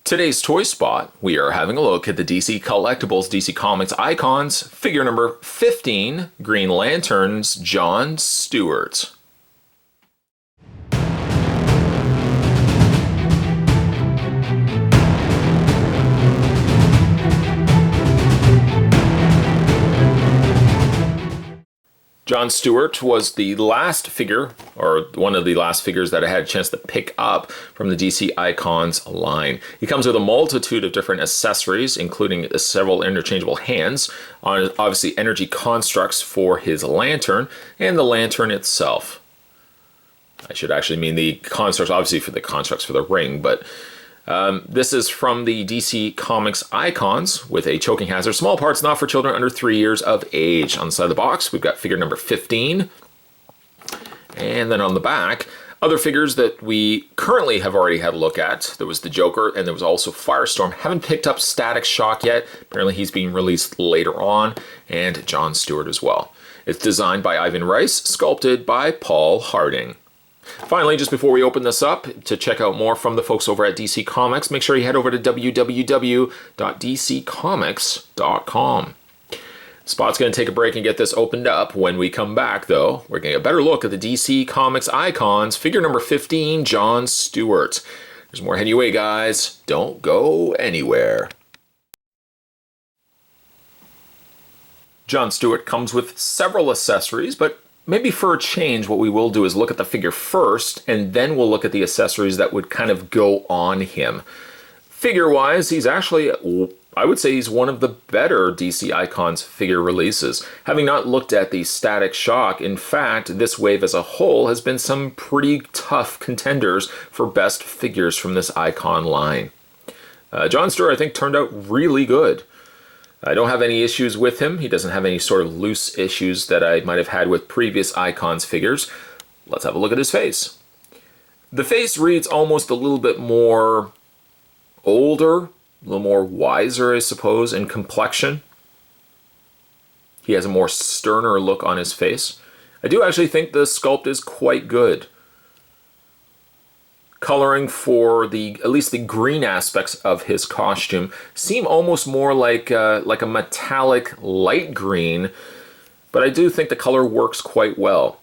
Today's Toy Spot, we are having a look at the DC Collectibles DC Comics Icons, figure number 15, Green Lantern's John Stewart. John Stewart was the last figure, or one of the last figures that I had a chance to pick up from the DC Icons line. He comes with a multitude of different accessories, including several interchangeable hands, on obviously energy constructs for his lantern, and the lantern itself. I should actually mean the constructs, obviously for the constructs for the ring, but this is from the DC Comics Icons with a choking hazard. Small parts not for children under 3 years of age. On the side of the box, we've got figure number 15. And then on the back, other figures that we currently have already had a look at. There was the Joker and there was also Firestorm. Haven't picked up Static Shock yet. Apparently he's being released later on. And John Stewart as well. It's designed by Ivan Rice, sculpted by Paul Harding. Finally, just before we open this up, to check out more from the folks over at DC Comics, make sure you head over to www.dccomics.com. Spot's going to take a break and get this opened up. When we come back, though, we're going to get a better look at the DC Comics Icons, figure number 15, John Stewart. There's more heading your way, guys. Don't go anywhere. John Stewart comes with several accessories, but maybe for a change, what we will do is look at the figure first, and then we'll look at the accessories that would kind of go on him. Figure-wise, he's actually, I would say he's one of the better DC Icons figure releases. Having not looked at the Static Shock, in fact, this wave as a whole has been some pretty tough contenders for best figures from this Icon line. John Stewart, I think, turned out really good. I don't have any issues with him. He doesn't have any sort of loose issues that I might have had with previous Icons figures. Let's have a look at his face. The face reads almost a little bit more older, a little more wiser, I suppose, in complexion. He has a more sterner look on his face. I do actually think the sculpt is quite good. Coloring for at least the green aspects of his costume seem almost more like a metallic light green, but I do think the color works quite well.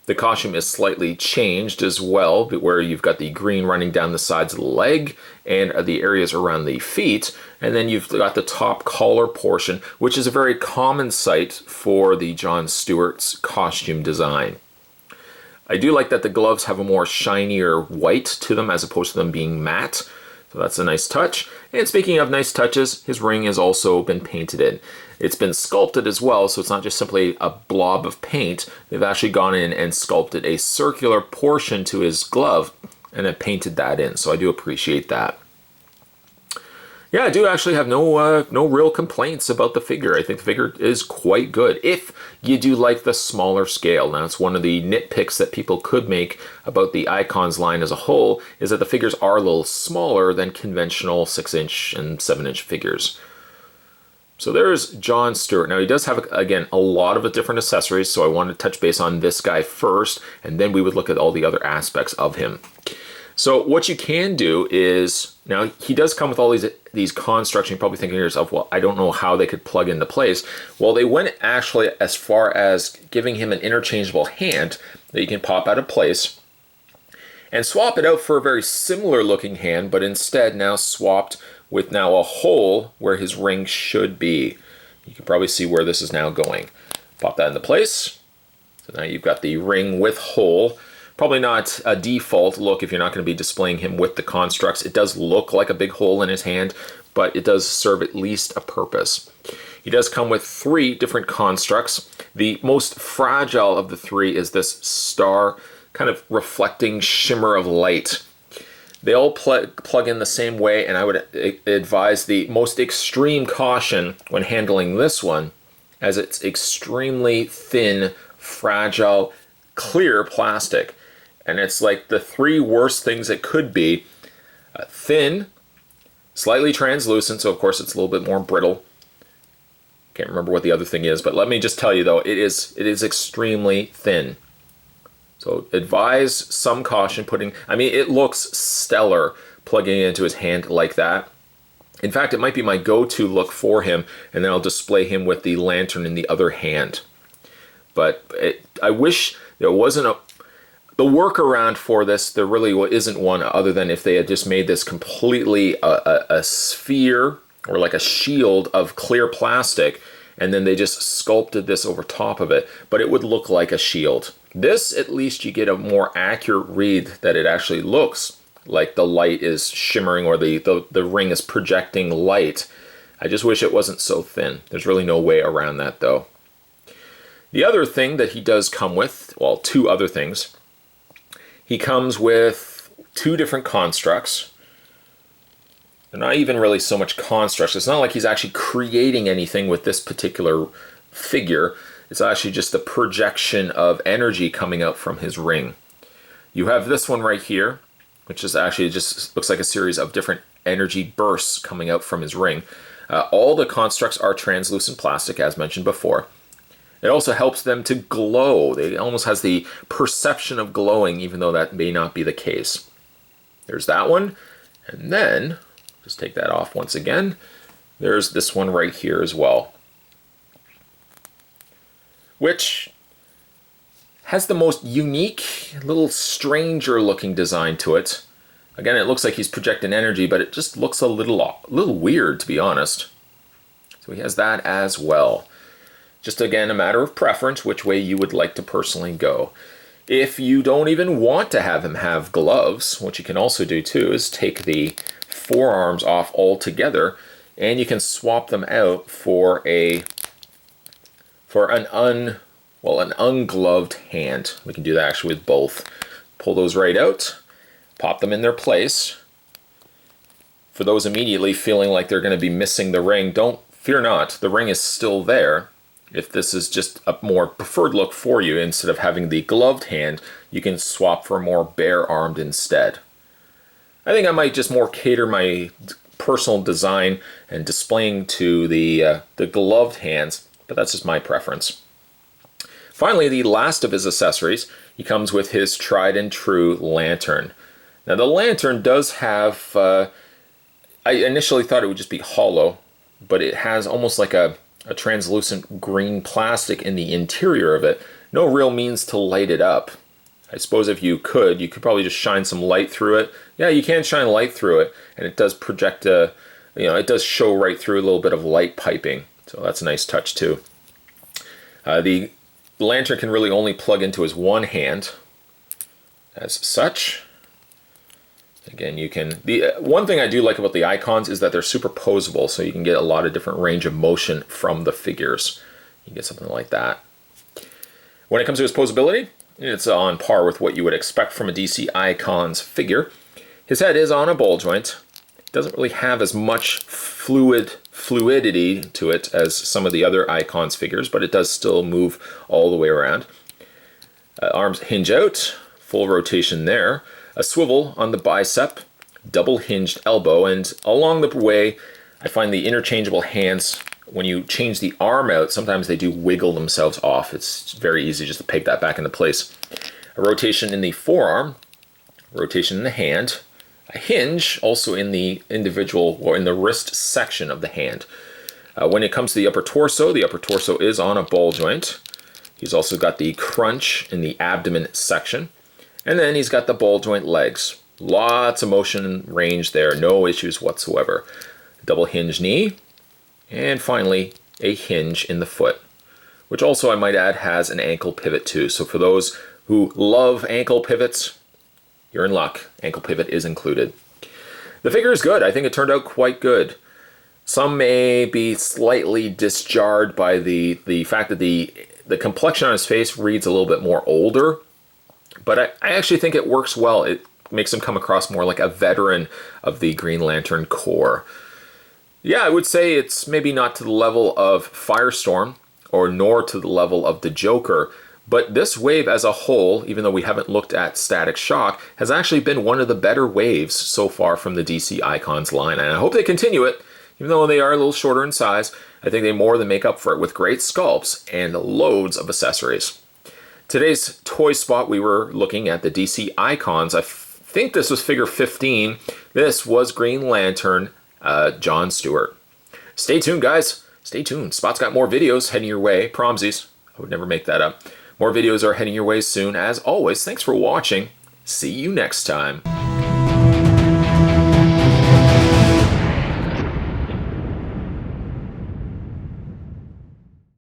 The costume is slightly changed as well, where you've got the green running down the sides of the leg and the areas around the feet, and then you've got the top collar portion, which is a very common sight for the John Stewart's costume design. I do like that the gloves have a more shinier white to them as opposed to them being matte. So that's a nice touch. And speaking of nice touches, his ring has also been painted in. It's been sculpted as well, so it's not just simply a blob of paint. They've actually gone in and sculpted a circular portion to his glove and then painted that in. So I do appreciate that. Yeah, I do actually have no real complaints about the figure. I think the figure is quite good if you do like the smaller scale. Now, it's one of the nitpicks that people could make about the Icons line as a whole, is that the figures are a little smaller than conventional 6-inch and 7-inch figures. So there's John Stewart. Now, he does have, again, a lot of different accessories, so I wanted to touch base on this guy first, and then we would look at all the other aspects of him. So what you can do is, now he does come with all these constructs, and you're probably thinking to yourself, well, I don't know how they could plug into place. Well, they went actually as far as giving him an interchangeable hand that you can pop out of place and swap it out for a very similar looking hand, but instead now swapped with now a hole where his ring should be. You can probably see where this is now going. Pop that into place. So now you've got the ring with hole. Probably not a default look if you're not going to be displaying him with the constructs. It does look like a big hole in his hand, but it does serve at least a purpose. He does come with 3 different constructs. The most fragile of the 3 is this star, kind of reflecting shimmer of light. They all plug in the same way, and I would advise the most extreme caution when handling this one, as it's extremely thin, fragile, clear plastic. And it's like the 3 worst things it could be. Thin, slightly translucent, so of course it's a little bit more brittle. Can't remember what the other thing is, but let me just tell you though, it is extremely thin. So advise some caution putting, I mean, it looks stellar, plugging it into his hand like that. In fact, it might be my go-to look for him, and then I'll display him with the lantern in the other hand. But I wish there wasn't the workaround for this. There really isn't one, other than if they had just made this completely a sphere or like a shield of clear plastic, and then they just sculpted this over top of it, but it would look like a shield. This, at least you get a more accurate read that it actually looks like the light is shimmering, or the ring is projecting light. I just wish it wasn't so thin. There's really no way around that though. The other thing that he does come with, well, two other things. He comes with two different constructs. They're not even really so much constructs. It's not like he's actually creating anything with this particular figure. It's actually just the projection of energy coming out from his ring. You have this one right here, which is actually just looks like a series of different energy bursts coming out from his ring. All the constructs are translucent plastic, as mentioned before. It also helps them to glow. It almost has the perception of glowing, even though that may not be the case. There's that one. And then, just take that off once again, there's this one right here as well, which has the most unique, little stranger looking design to it. Again, it looks like he's projecting energy, but it just looks a little weird, to be honest. So he has that as well. Just again, a matter of preference, which way you would like to personally go. If you don't even want to have him have gloves, what you can also do too is take the forearms off altogether, and you can swap them out for an ungloved hand. We can do that actually with both. Pull those right out, pop them in their place. For those immediately feeling like they're going to be missing the ring, fear not, the ring is still there. If this is just a more preferred look for you, instead of having the gloved hand, you can swap for more bare-armed instead. I think I might just more cater my personal design and displaying to the gloved hands, but that's just my preference. Finally, the last of his accessories, he comes with his tried and true lantern. Now the lantern does have, I initially thought it would just be hollow, but it has almost like a translucent green plastic in the interior of it. No real means to light it up. I suppose if you could probably just shine some light through it. Yeah, you can shine light through it, and it does project it does show right through a little bit of light piping. So that's a nice touch too. The lantern can really only plug into his one hand as such. Again, you can, the one thing I do like about the icons is that they're superposable, so you can get a lot of different range of motion from the figures. You get something like that. When it comes to his posability, it's on par with what you would expect from a DC Icons figure. His head is on a ball joint. It doesn't really have as much fluidity to it as some of the other Icons figures, but it does still move all the way around. Arms hinge out, full rotation there. A swivel on the bicep, double hinged elbow, and along the way I find the interchangeable hands, when you change the arm out, sometimes they do wiggle themselves off. It's very easy just to peg that back into place. A rotation in the forearm, rotation in the hand, a hinge also in the individual or in the wrist section of the hand. When it comes to the upper torso is on a ball joint. He's also got the crunch in the abdomen section. And then he's got the ball joint legs. Lots of motion and range there, no issues whatsoever. Double hinge knee, and finally a hinge in the foot, which also I might add has an ankle pivot too. So for those who love ankle pivots, you're in luck. Ankle pivot is included. The figure is good. I think it turned out quite good. Some may be slightly disjarred by the fact that the complexion on his face reads a little bit more older. But I actually think it works well. It makes him come across more like a veteran of the Green Lantern Corps. Yeah, I would say it's maybe not to the level of Firestorm, or nor to the level of the Joker, but this wave as a whole, even though we haven't looked at Static Shock, has actually been one of the better waves so far from the DC Icons line, and I hope they continue it. Even though they are a little shorter in size, I think they more than make up for it with great sculpts and loads of accessories. Today's toy spot, we were looking at the DC Icons. I think this was figure 15. This was Green Lantern, John Stewart. Stay tuned, guys. Stay tuned. Spot's got more videos heading your way. Promsies. I would never make that up. More videos are heading your way soon. As always, thanks for watching. See you next time.